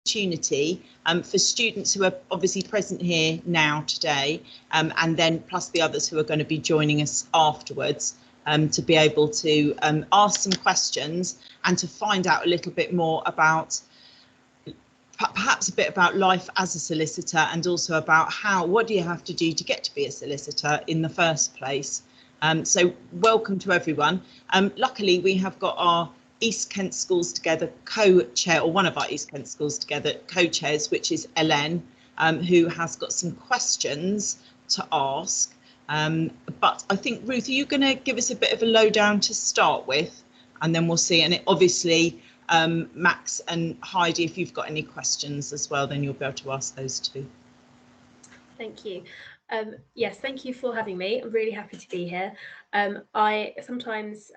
opportunity for students who are obviously present here now today, and then plus the others who are going to be joining us afterwards, to be able to ask some questions and to find out a little bit more about perhaps a bit about life as a solicitor, and also about what do you have to do to get to be a solicitor in the first place. So welcome to everyone. Luckily we have got our East Kent Schools Together co-chair, or one of our East Kent Schools Together co-chairs, which is Ellen, who has got some questions to ask. But I think, Ruth, are you going to give us a bit of a lowdown to start with, and then we'll see. And obviously, Max and Heidi, if you've got any questions as well, then you'll be able to ask those too. Thank you. Yes, thank you for having me. I'm really happy to be here. I sometimes,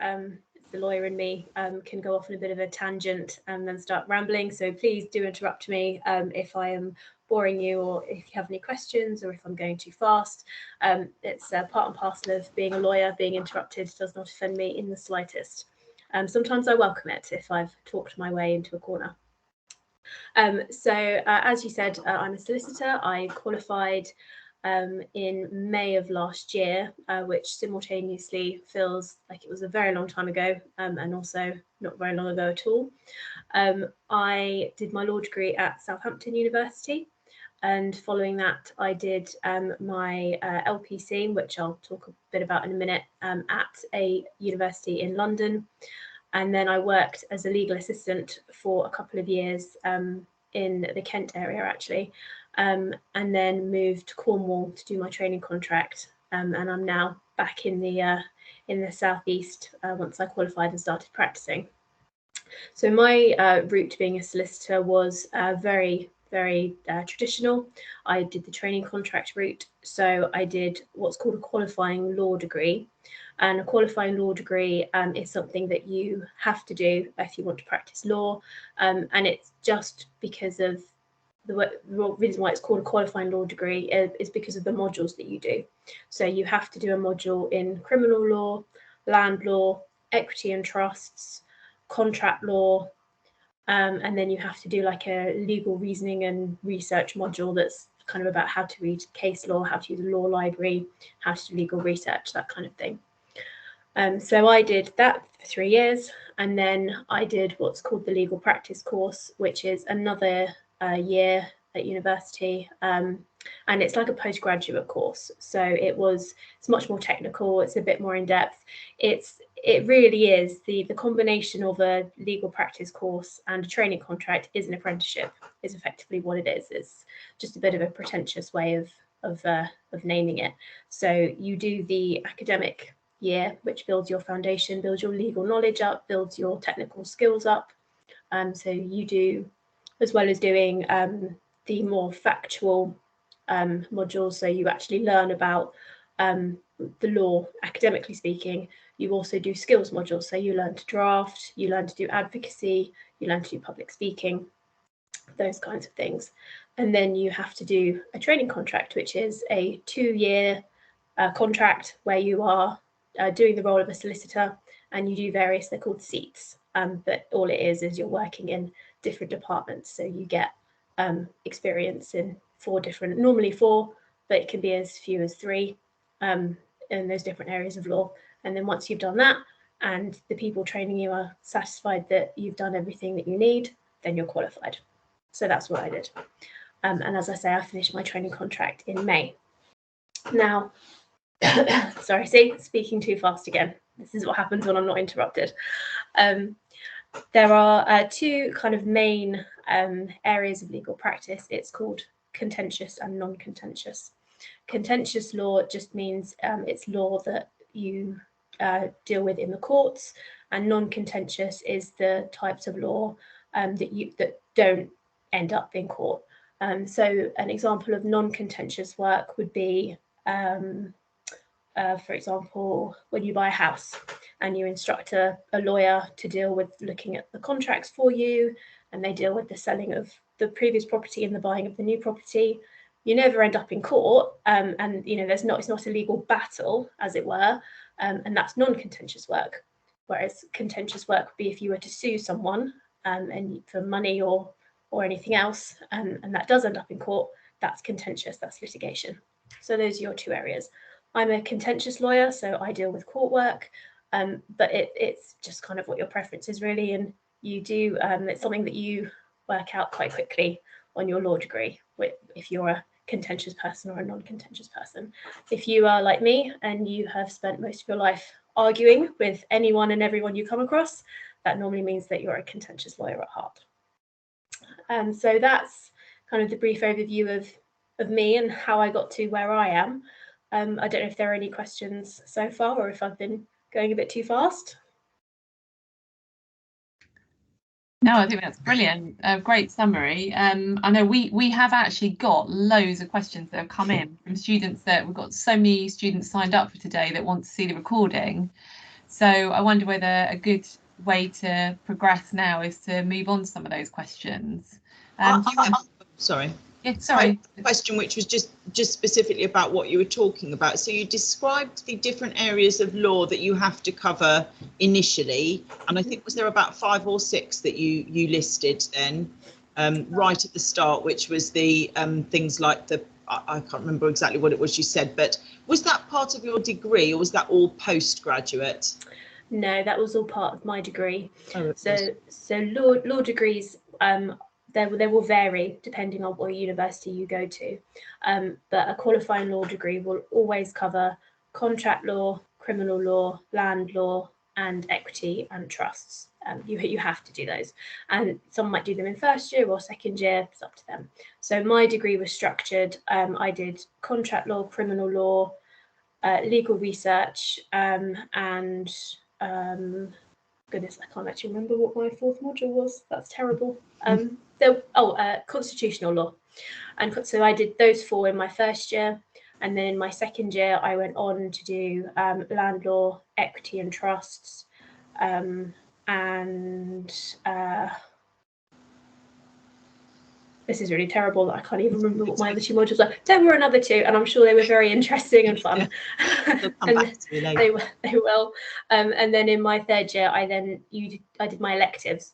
the lawyer in me can go off on a bit of a tangent and then start rambling. So please do interrupt me if I am boring you, or if you have any questions, or if I'm going too fast. It's part and parcel of being a lawyer. Being interrupted does not offend me in the slightest. Sometimes I welcome it if I've talked my way into a corner. As you said, I'm a solicitor. I qualified in May of last year, which simultaneously feels like it was a very long time ago, and also not very long ago at all. I did my law degree at Southampton University, and following that I did my LPC, which I'll talk a bit about in a minute, at a university in London. And then I worked as a legal assistant for a couple of years in the Kent area, actually, and then moved to Cornwall to do my training contract. And I'm now back in the southeast once I qualified and started practicing. So my route to being a solicitor was very traditional. I did the training contract route. So I did what's called a qualifying law degree. And a qualifying law degree is something that you have to do if you want to practice law. And it's just because of the reason why it's called a qualifying law degree is because of the modules that you do. So you have to do a module in criminal law, land law, equity and trusts, contract law, and then you have to do like a legal reasoning and research module that's kind of about how to read case law, how to use a law library, how to do legal research, that kind of thing. So I did that for 3 years, and then I did what's called the legal practice course, which is another year at university, and it's like a postgraduate course. So it's much more technical, it's a bit more in depth. It really is the combination of a legal practice course and a training contract is an apprenticeship, is effectively what it is. It's just a bit of a pretentious way of naming it. So you do the academic year, which builds your foundation, builds your legal knowledge up, builds your technical skills up. So you do, as well as doing the more factual modules, so you actually learn about the law, academically speaking. You also do skills modules, so you learn to draft, you learn to do advocacy, you learn to do public speaking, those kinds of things. And then you have to do a training contract, which is a 2-year contract where you are doing the role of a solicitor, and you do various, they're called seats, but all it is you're working in different departments. So you get experience in 4 different, normally 4, but it can be as few as 3 in those different areas of law. And then once you've done that and the people training you are satisfied that you've done everything that you need, then you're qualified. So that's what I did. And as I say, I finished my training contract in May. Now, sorry, see, speaking too fast again. This is what happens when I'm not interrupted. There are 2 kind of main areas of legal practice. It's called contentious and non-contentious. Contentious law just means it's law that you deal with in the courts, and non-contentious is the types of law that don't end up in court. So an example of non-contentious work would be, for example, when you buy a house and you instruct a lawyer to deal with looking at the contracts for you, and they deal with the selling of the previous property and the buying of the new property. You never end up in court, and it's not a legal battle, as it were, and that's non-contentious work. Whereas contentious work would be if you were to sue someone and for money or or anything else, and that does end up in court, that's contentious, that's litigation. So those are your two areas. I'm a contentious lawyer, so I deal with court work, but it's just kind of what your preference is really, and you do, it's something that you work out quite quickly on your law degree, if you're a contentious person or a non-contentious person. If you are like me and you have spent most of your life arguing with anyone and everyone you come across, that normally means that you're a contentious lawyer at heart. So that's kind of the brief overview of me and how I got to where I am. I don't know if there are any questions so far or if I've been going a bit too fast. No, I think that's brilliant. Great summary. I know we have actually got loads of questions that have come in from students. That we've got so many students signed up for today that want to see the recording. So I wonder whether a good way to progress now is to move on to some of those questions. Sorry. Yeah, sorry. A question which was just specifically about what you were talking about. So you described the different areas of law that you have to cover initially, and I think was there about 5 or 6 that you listed then right at the start, which was the things like the, I can't remember exactly what it was you said, but was that part of your degree or was that all postgraduate? No, that was all part of my degree. Oh, so law degrees, they will vary depending on what university you go to, but a qualifying law degree will always cover contract law, criminal law, land law, and equity and trusts. You have to do those, and some might do them in first year or second year, it's up to them. So my degree was structured, I did contract law, criminal law, legal research, and goodness, I can't actually remember what my 4th module was. That's terrible. Constitutional law. And so I did those 4 in my first year. And then in my second year, I went on to do land law, equity and trusts, this is really terrible that I can't even remember what my other 2 modules were. There were another 2, and I'm sure they were very interesting and fun. And they will. And then in my 3rd year, I did my electives.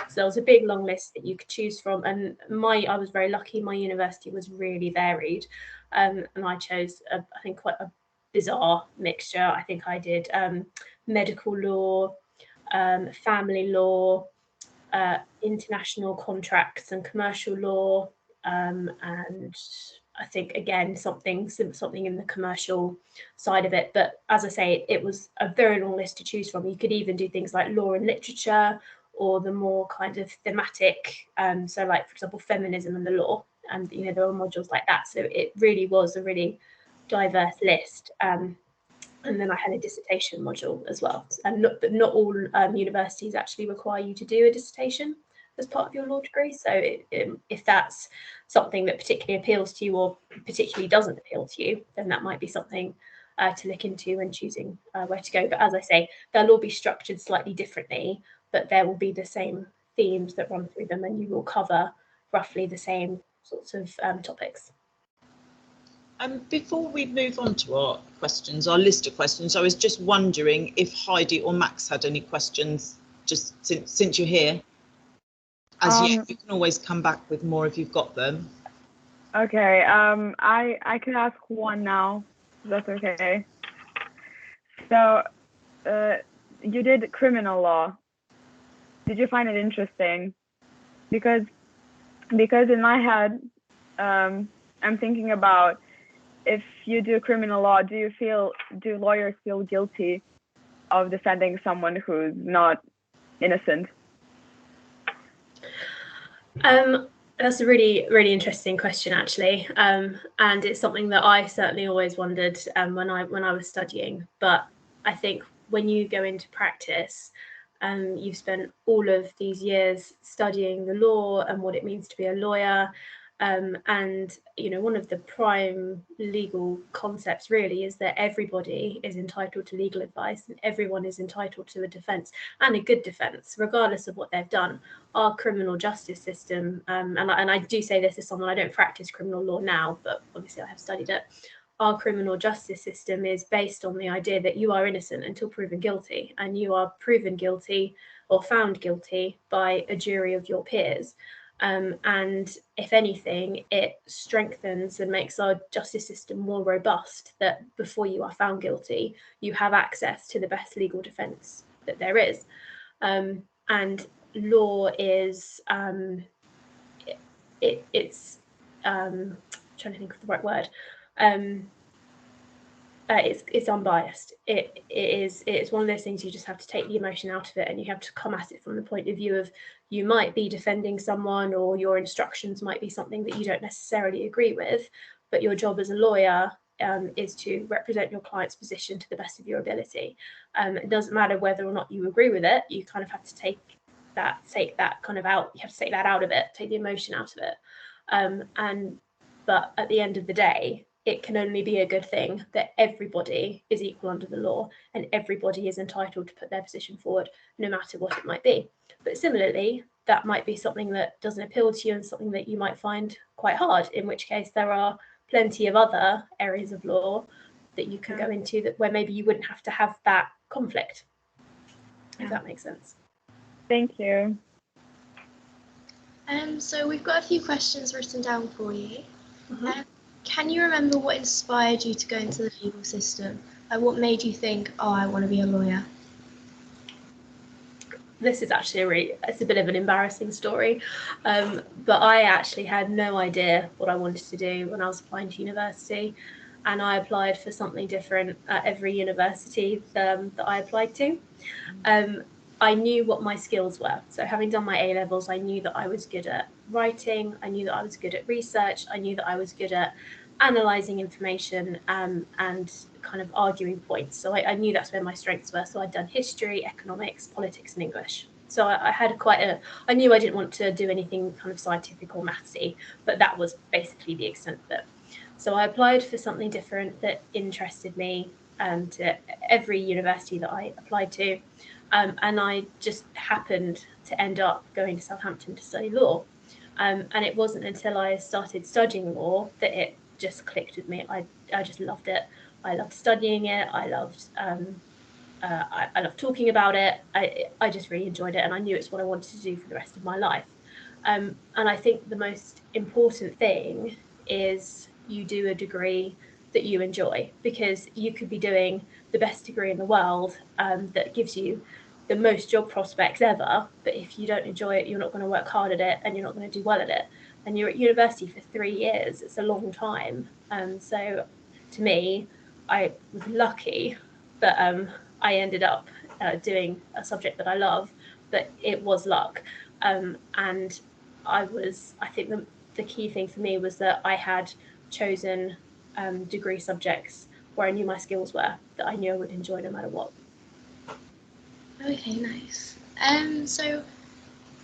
So there was a big long list that you could choose from, and I was very lucky. My university was really varied, and I chose I think quite a bizarre mixture. I think I did medical law, family law, international contracts and commercial law, and I think again something in the commercial side of it. But as I say, it was a very long list to choose from. You could even do things like law and literature, or the more kind of thematic, so like for example feminism and the law, and there were modules like that. So it really was a really diverse list. And then I had a dissertation module as well. And not all universities actually require you to do a dissertation as part of your law degree. So if that's something that particularly appeals to you or particularly doesn't appeal to you, then that might be something to look into when choosing where to go. But as I say, they'll all be structured slightly differently, but there will be the same themes that run through them, and you will cover roughly the same sorts of topics. Before we move on to our list of questions, I was just wondering if Heidi or Max had any questions, just since you're here. You can always come back with more if you've got them. Okay, I can ask one now, if that's okay. So, you did criminal law. Did you find it interesting? Because in my head, I'm thinking about, if you do criminal law, do lawyers feel guilty of defending someone who's not innocent? That's a really, really interesting question, actually, and it's something that I certainly always wondered when I was studying. But I think when you go into practice, you've spent all of these years studying the law and what it means to be a lawyer. And one of the prime legal concepts really is that everybody is entitled to legal advice, and everyone is entitled to a defence, and a good defence, regardless of what they've done. Our criminal justice system, and I do say this as someone, I don't practice criminal law now, but obviously I have studied it. Our criminal justice system is based on the idea that you are innocent until proven guilty, and you are proven guilty or found guilty by a jury of your peers. And if anything, it strengthens and makes our justice system more robust, that before you are found guilty, you have access to the best legal defence that there is. And law is, it's trying to think of the right word. It's unbiased. It's one of those things you just have to take the emotion out of it, and you have to come at it from the point of view of, you might be defending someone, or your instructions might be something that you don't necessarily agree with, but your job as a lawyer is to represent your client's position to the best of your ability. It doesn't matter whether or not you agree with it. You kind of have to take that kind of out. You have to take that out of it, take the emotion out of it. But at the end of the day, it can only be a good thing that everybody is equal under the law, and everybody is entitled to put their position forward, no matter what it might be. But similarly, that might be something that doesn't appeal to you and something that you might find quite hard, in which case there are plenty of other areas of law that you can go into that where maybe you wouldn't have to have that conflict, if that makes sense. Thank you. So we've got a few questions written down for you. Can you remember what inspired you to go into the legal system? Like, what made you think, oh, I want to be a lawyer? This is actually it's a bit of an embarrassing story, but I actually had no idea what I wanted to do when I was applying to university, and I applied for something different at every university that I applied to. I knew what my skills were. So having done my A-levels, I knew that I was good at writing, I knew that I was good at research, I knew that I was good at analysing information and kind of arguing points. So I knew that's where my strengths were. So I'd done history, economics, politics and English. So I had I knew I didn't want to do anything kind of scientific or mathsy, but that was basically the extent of it. So I applied for something different that interested me to every university that I applied to. And I just happened to end up going to Southampton to study law. And it wasn't until I started studying law that it just clicked with me. I just loved it. I loved studying it. I loved talking about it. I just really enjoyed it, and I knew it's what I wanted to do for the rest of my life. And I think the most important thing is you do a degree that you enjoy, because you could be doing the best degree in the world that gives you the most job prospects ever, but if you don't enjoy it, you're not going to work hard at it and you're not going to do well at it. And you're at university for 3 years. It's a long time. So to me, I was lucky that I ended up doing a subject that I love, but it was luck. And I think the key thing for me was that I had chosen degree subjects where I knew my skills were, that I knew I would enjoy no matter what. Okay, nice. So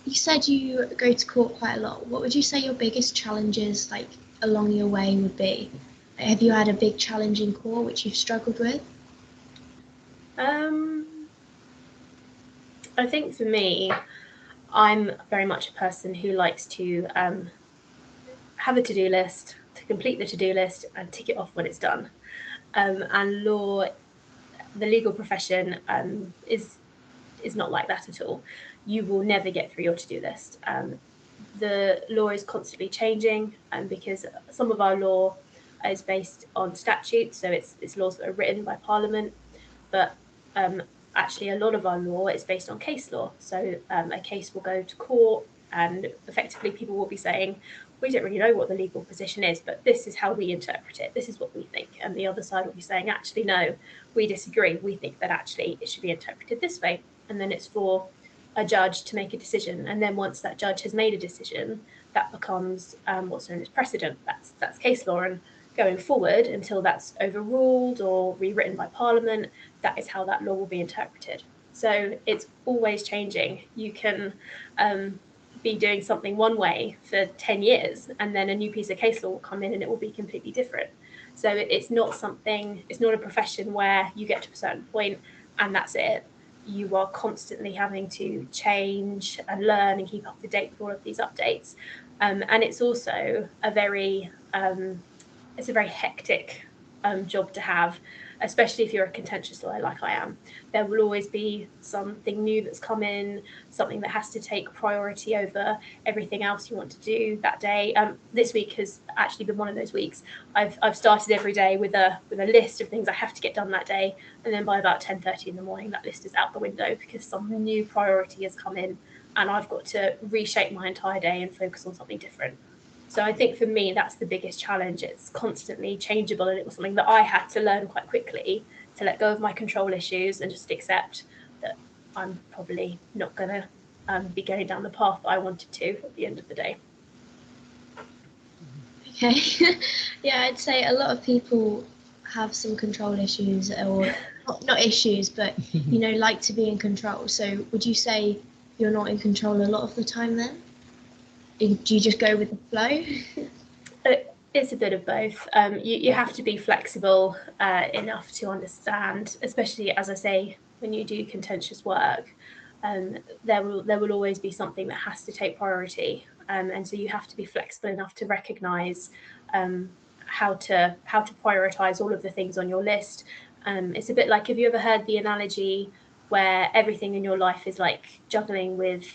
you said you go to court quite a lot. What would you say your biggest challenges, like, along your way would be? Have you had a big challenge in court which you've struggled with? I think for me, I'm very much a person who likes to have a to-do list, to complete the to-do list and tick it off when it's done. And law, the legal profession is not like that at all. You will never get through your to-do list. The law is constantly changing, because some of our law is based on statutes, so it's laws that are written by Parliament, but actually a lot of our law is based on case law. So a case will go to court, and effectively people will be saying, we don't really know what the legal position is, but this is how we interpret it. This is what we think. And the other side will be saying, actually, no, we disagree. We think that actually it should be interpreted this way. And then it's for a judge to make a decision. And then once that judge has made a decision, that becomes what's known as precedent. That's case law. And going forward, until that's overruled or rewritten by Parliament, that is how that law will be interpreted. So it's always changing. You can be doing something one way for 10 years, and then a new piece of case law will come in and it will be completely different. So it's not a profession where you get to a certain point and that's it. You are constantly having to change and learn and keep up to date with all of these updates. And it's also a very hectic job to have. especially if you're a contentious lawyer like I am. There will always be something new that's come in, something that has to take priority over everything else you want to do that day. This week has actually been one of those weeks. I've started every day with a list of things I have to get done that day, and then by about 10:30 in the morning, that list is out the window because some new priority has come in, and I've got to reshape my entire day and focus on something different. So I think for me, that's the biggest challenge. It's constantly changeable, and it was something that I had to learn quite quickly, to let go of my control issues and just accept that I'm probably not going to be going down the path that I wanted to at the end of the day. Okay. Yeah, I'd say a lot of people have some control issues, or not issues, but like to be in control. So would you say you're not in control a lot of the time then? Do you just go with the flow? It's a bit of both. You have to be flexible enough to understand, especially, as I say, when you do contentious work, there will always be something that has to take priority, and so you have to be flexible enough to recognise how to prioritise all of the things on your list. It's a bit like, have you ever heard the analogy where everything in your life is like juggling with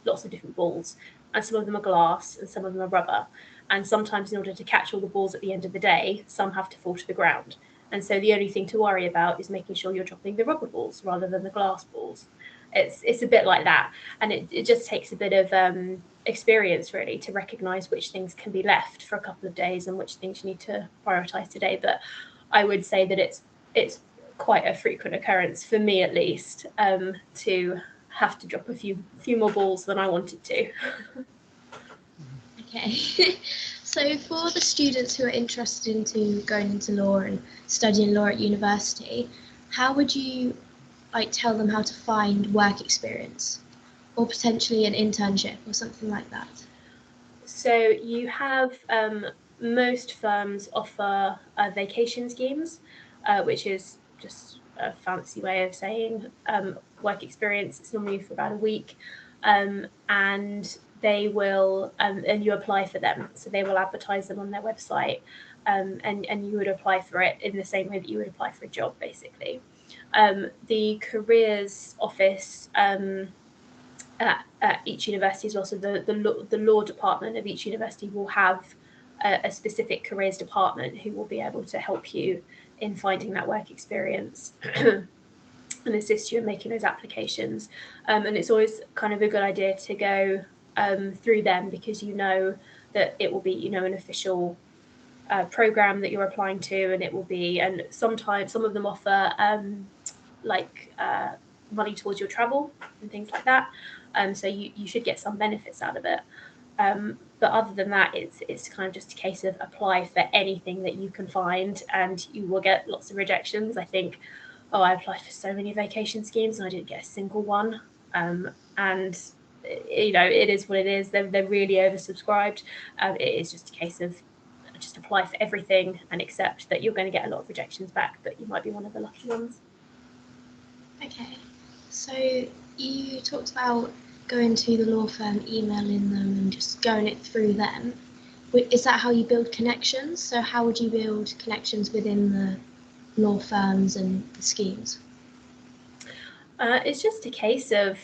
lots of different balls, and some of them are glass and some of them are rubber. And sometimes in order to catch all the balls at the end of the day, some have to fall to the ground. And so the only thing to worry about is making sure you're dropping the rubber balls rather than the glass balls. It's a bit like that. And it just takes a bit of experience, really, to recognise which things can be left for a couple of days and which things you need to prioritise today. But I would say that it's quite a frequent occurrence, for me at least, to have to drop a few more balls than I wanted to. Okay. So for the students who are interested into going into law and studying law at university, how would you tell them how to find work experience, or potentially an internship or something like that? So you have most firms offer vacation schemes, which is just a fancy way of saying work experience. It's normally for about a week, and they will and you apply for them. So they will advertise them on their website, and you would apply for it in the same way that you would apply for a job, basically. The careers office at each university as well, so the law department of each university will have a specific careers department who will be able to help you in finding that work experience and assist you in making those applications. And it's always kind of a good idea to go through them, because that it will be an official program that you're applying to, and it will be, and sometimes some of them offer money towards your travel and things like that. So you should get some benefits out of it. But other than that, it's kind of just a case of apply for anything that you can find, and you will get lots of rejections. I think, I applied for so many vacation schemes and I didn't get a single one. And it is what it is. They're really oversubscribed. It is just a case of just apply for everything and accept that you're going to get a lot of rejections back, but you might be one of the lucky ones. Okay, so you talked about going to the law firm, emailing them and just going it through them. Is that how you build connections? So how would you build connections within the law firms and the schemes? It's just a case of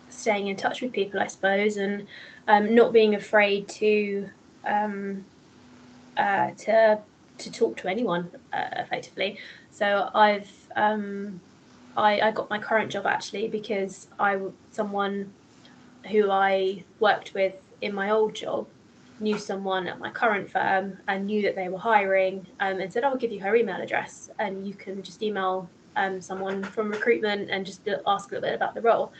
staying in touch with people, I suppose, and not being afraid to talk to anyone, effectively. So I got my current job actually because someone who I worked with in my old job knew someone at my current firm and knew that they were hiring, and said, I'll give you her email address and you can just email someone from recruitment and just ask a little bit about the role.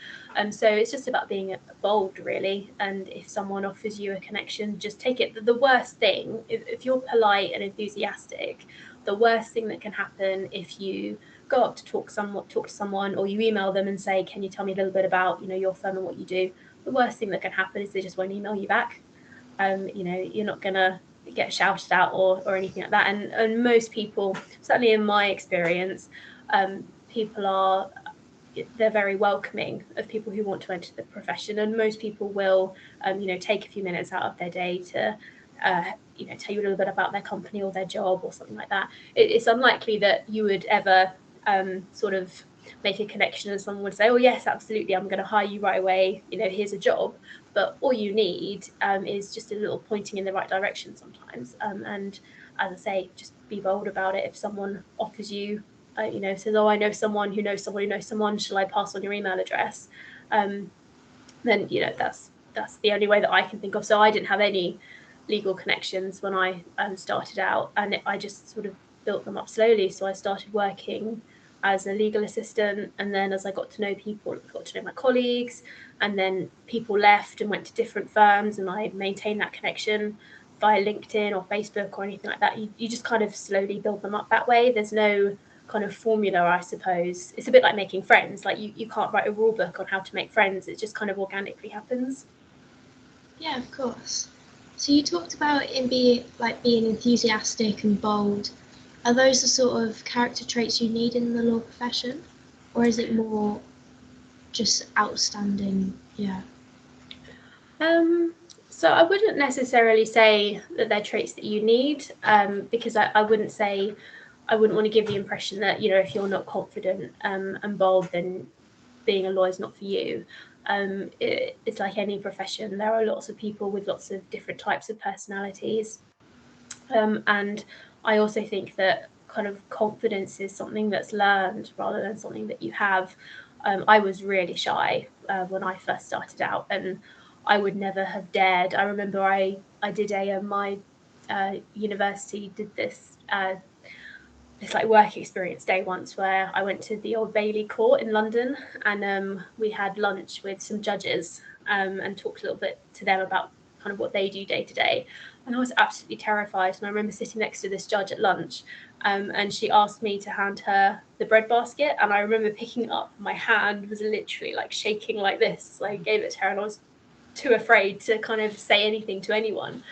So it's just about being bold, really. And if someone offers you a connection, just take it. The worst thing, if you're polite and enthusiastic, the worst thing that can happen if you go up to talk to someone, or you email them and say, can you tell me a little bit about your firm and what you do? The worst thing that can happen is they just won't email you back. You're not gonna get shouted at or anything like that. And most people, certainly in my experience, people they're very welcoming of people who want to enter the profession, and most people will take a few minutes out of their day to tell you a little bit about their company or their job or something like that, it's unlikely that you would ever sort of make a connection and someone would say, oh yes, absolutely, I'm going to hire you right away, here's a job. But all you need is just a little pointing in the right direction sometimes. And as I say, just be bold about it. If someone offers you, says, oh, I know someone who knows someone who knows someone, shall I pass on your email address? Then that's the only way that I can think of. So I didn't have any legal connections when I started out, and I just sort of built them up slowly. So I started working as a legal assistant, and then as I got to know people, I got to know my colleagues, and then people left and went to different firms, and I maintained that connection via LinkedIn or Facebook or anything like that. You just kind of slowly build them up that way. There's no kind of formula, I suppose. It's a bit like making friends. Like you can't write a rule book on how to make friends. It just kind of organically happens. Yeah, of course. So you talked about being enthusiastic and bold. Are those the sort of character traits you need in the law profession, or is it more just outstanding? Yeah. So I wouldn't necessarily say that they're traits that you need, because I wouldn't want to give the impression that, if you're not confident and bold, then being a lawyer is not for you. It's like any profession. There are lots of people with lots of different types of personalities. And I also think that kind of confidence is something that's learned rather than something that you have. I was really shy when I first started out, and I would never have dared. I remember I did my university did this like work experience day once, where I went to the Old Bailey Court in London, and we had lunch with some judges and talked a little bit to them about kind of what they do day to day. And I was absolutely terrified. And I remember sitting next to this judge at lunch, and she asked me to hand her the bread basket. And I remember picking it up. My hand was literally like shaking like this. So I gave it to her, and I was too afraid to kind of say anything to anyone.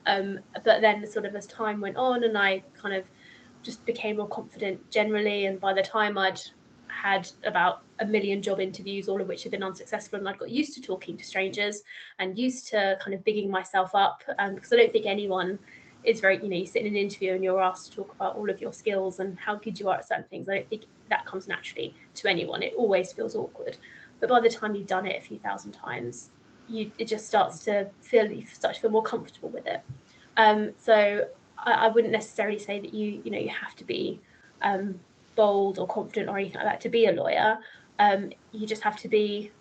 But then sort of as time went on, and I kind of just became more confident generally, and by the time I'd had about 1 million job interviews, all of which had been unsuccessful, and I'd got used to talking to strangers and used to kind of bigging myself up, because I don't think anyone is very, you sit in an interview and you're asked to talk about all of your skills and how good you are at certain things. I don't think that comes naturally to anyone. It always feels awkward, but by the time you've done it a few thousand times, it just starts to feel more comfortable with it. So I wouldn't necessarily say that you have to be bold or confident or anything like that to be a lawyer. You just have to be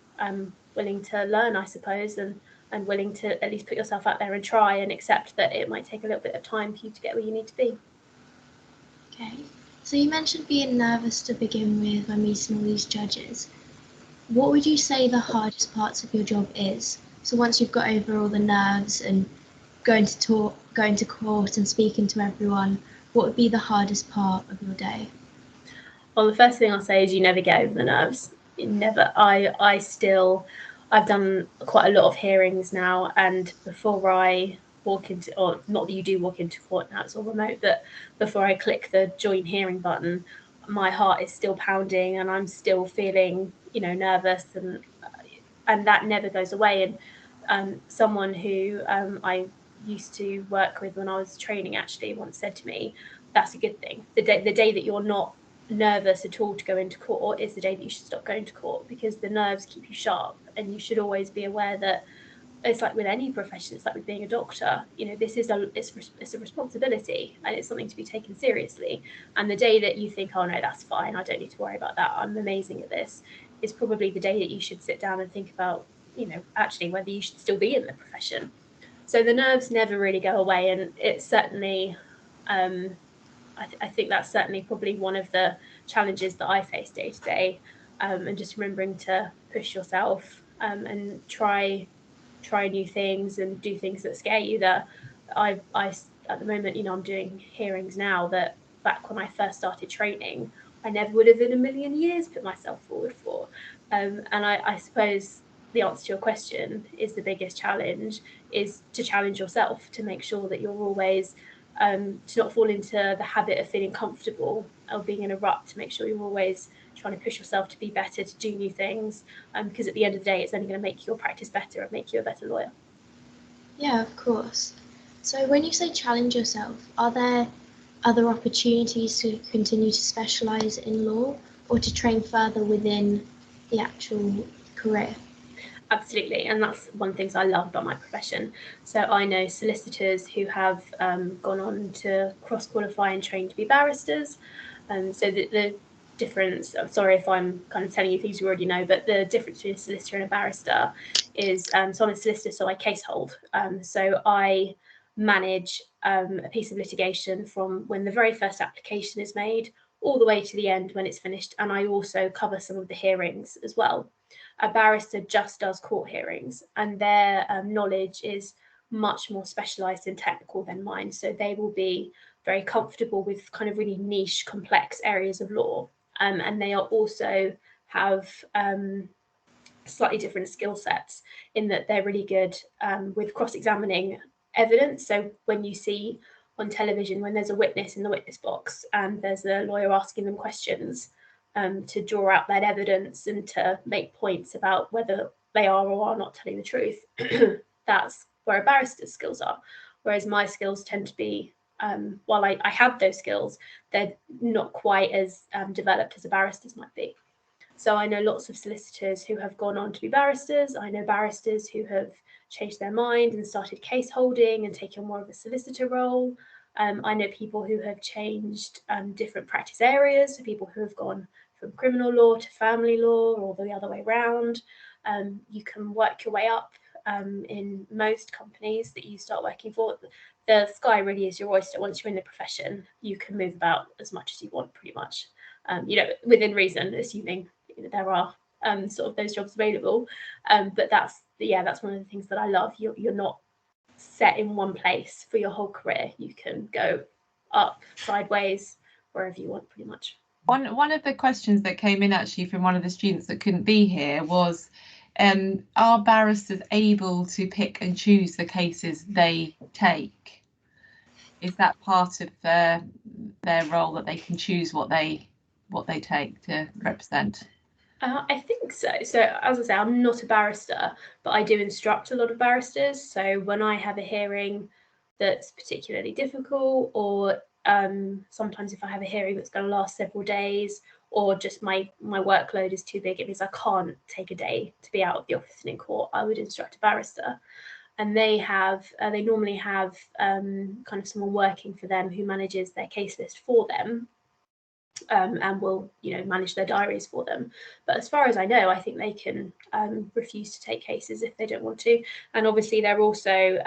willing to learn, I suppose, and willing to at least put yourself out there and try, and accept that it might take a little bit of time for you to get where you need to be. Okay, so you mentioned being nervous to begin with when meeting all these judges. What would you say the hardest parts of your job is? So once you've got over all the nerves and going to court and speaking to everyone, what would be the hardest part of your day? Well, the first thing I'll say is you never get over the nerves. You never. I've done quite a lot of hearings now, and before I walk into, or not that you do walk into court now, it's all remote, but before I click the join hearing button, my heart is still pounding and I'm still feeling, nervous, and that never goes away. And someone who I used to work with when I was training actually once said to me, that's a good thing. The day that you're not nervous at all to go into court is the day that you should stop going to court, because the nerves keep you sharp, and you should always be aware that it's like with any profession. It's like with being a doctor. This is it's a responsibility, and it's something to be taken seriously. And the day that you think, oh no, that's fine, I don't need to worry about that, I'm amazing at this, is probably the day that you should sit down and think about, actually whether you should still be in the profession. So the nerves never really go away, and it's certainly, I think that's certainly probably one of the challenges that I face day to day, and just remembering to push yourself and try new things and do things that scare you. That I at the moment, I'm doing hearings now that back when I first started training, I never would have in a million years put myself forward for. And I suppose the answer to your question is the biggest challenge is to challenge yourself, to make sure that you're always to not fall into the habit of feeling comfortable or being in a rut, to make sure you're always trying to push yourself to be better, to do new things, because at the end of the day, it's only going to make your practice better and make you a better lawyer. Yeah, of course. So when you say challenge yourself, are there other opportunities to continue to specialise in law or to train further within the actual career? Absolutely, and that's one of the things I love about my profession. So I know solicitors who have gone on to cross-qualify and train to be barristers. So the difference, I'm sorry if I'm kind of telling you things you already know, but the difference between a solicitor and a barrister is, so I'm a solicitor, so I case hold. So I manage a piece of litigation from when the very first application is made all the way to the end when it's finished, and I also cover some of the hearings as well. A barrister just does court hearings, and their knowledge is much more specialised and technical than mine. So they will be very comfortable with kind of really niche, complex areas of law. And they are also have slightly different skill sets in that they're really good with cross-examining evidence. So when you see on television, when there's a witness in the witness box and there's a lawyer asking them questions, to draw out that evidence and to make points about whether they are or are not telling the truth. That's where a barrister's skills are. Whereas my skills tend to be, while I have those skills, they're not quite as developed as a barrister's might be. So I know lots of solicitors who have gone on to be barristers. I know barristers who have changed their mind and started case holding and taken more of a solicitor role. I know people who have changed different practice areas, so people who have gone from criminal law to family law or the other way around. You can work your way up in most companies that you start working for. The sky really is your oyster. Once you're in the profession, you can move about as much as you want, pretty much, within reason, assuming there are sort of those jobs available. But that's one of the things that I love. You're not set in one place for your whole career. You can go up, sideways, wherever you want, pretty much. One of the questions that came in actually from one of the students that couldn't be here was, are barristers able to pick and choose the cases they take? Is that part of their role, that they can choose what they take to represent? I think so. So as I say, I'm not a barrister, but I do instruct a lot of barristers. So when I have a hearing that's particularly difficult, or sometimes if I have a hearing that's going to last several days, or just my workload is too big, it means I can't take a day to be out of the office and in court, I would instruct a barrister. And they normally have kind of someone working for them who manages their case list for them. And will manage their diaries for them. But as far as I know, I think they can refuse to take cases if they don't want to. And obviously they're also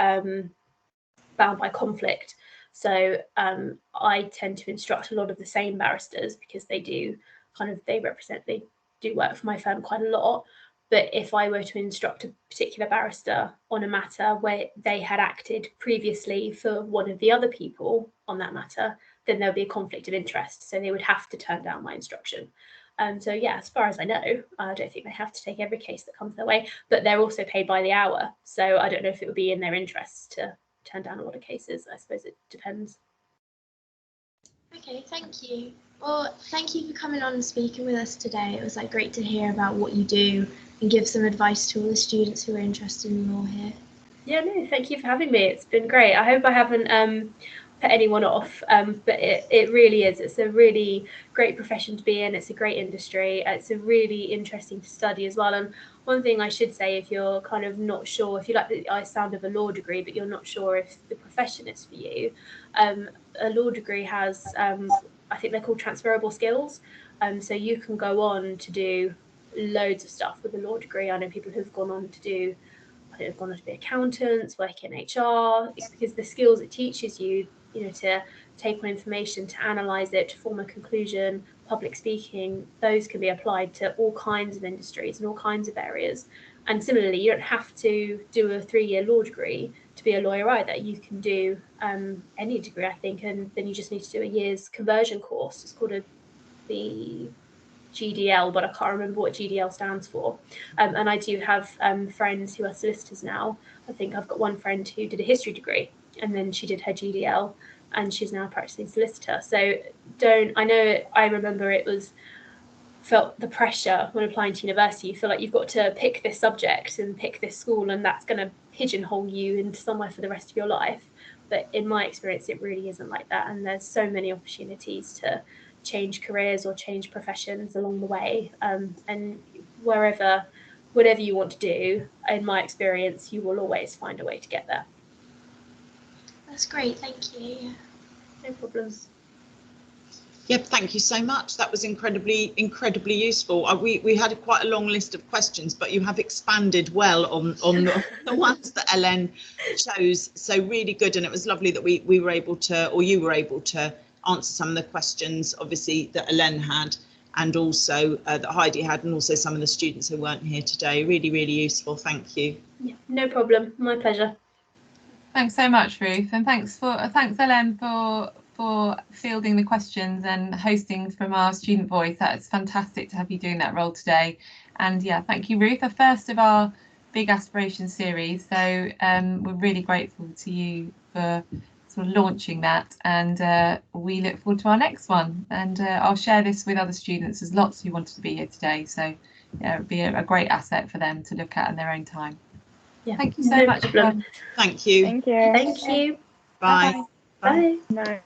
bound by conflict. So I tend to instruct a lot of the same barristers because they do work for my firm quite a lot. But if I were to instruct a particular barrister on a matter where they had acted previously for one of the other people on that matter, then there'll be a conflict of interest. So they would have to turn down my instruction. So yeah, as far as I know, I don't think they have to take every case that comes their way, but they're also paid by the hour. So I don't know if it would be in their interests to turn down a lot of cases. I suppose it depends. Okay, thank you. Well, thank you for coming on and speaking with us today. It was great to hear about what you do and give some advice to all the students who are interested in law here. Yeah, no, thank you for having me. It's been great. I hope I haven't put anyone off, but it really is. It's a really great profession to be in. It's a great industry. It's a really interesting to study as well. And one thing I should say, if you're kind of not sure, if you like the sound of a law degree, but you're not sure if the profession is for you, a law degree has, I think they're called transferable skills. So you can go on to do loads of stuff with a law degree. I know people who've gone on to do, have gone on to be accountants, work in HR, because the skills it teaches you, to take on information, to analyze it, to form a conclusion, public speaking, those can be applied to all kinds of industries and all kinds of areas. And similarly, you don't have to do a 3-year law degree to be a lawyer either. You can do any degree, I think, and then you just need to do a year's conversion course. It's called the GDL, but I can't remember what GDL stands for. And I do have friends who are solicitors now. I think I've got one friend who did a history degree and then she did her GDL and she's now a practicing solicitor. So I remember felt the pressure when applying to university. You feel like you've got to pick this subject and pick this school, and that's going to pigeonhole you into somewhere for the rest of your life. but in my experience it really isn't like that, and there's so many opportunities to change careers or change professions along the way, and whatever you want to do, in my experience you will always find a way to get there. That's great, thank you. No problems. Yep, thank you so much. That was incredibly useful. We had quite a long list of questions, but you have expanded well on the ones that Ellen chose. So really good, and it was lovely that we were able to, or you were able to, answer some of the questions, obviously, that Ellen had, and also that Heidi had, and also some of the students who weren't here today. Really useful. Thank you. Yeah, no problem. My pleasure. Thanks so much, Ruth, and thanks Ellen for fielding the questions and hosting from our student voice. That's fantastic to have you doing that role today. And yeah, thank you, Ruth, the first of our big Aspirations series. So we're really grateful to you for sort of launching that, and we look forward to our next one. And I'll share this with other students. There's lots who wanted to be here today, so yeah, it would be a great asset for them to look at in their own time. Yeah, thank you so much. Thank you. Thank you. Thank you. Bye. Bye. Bye.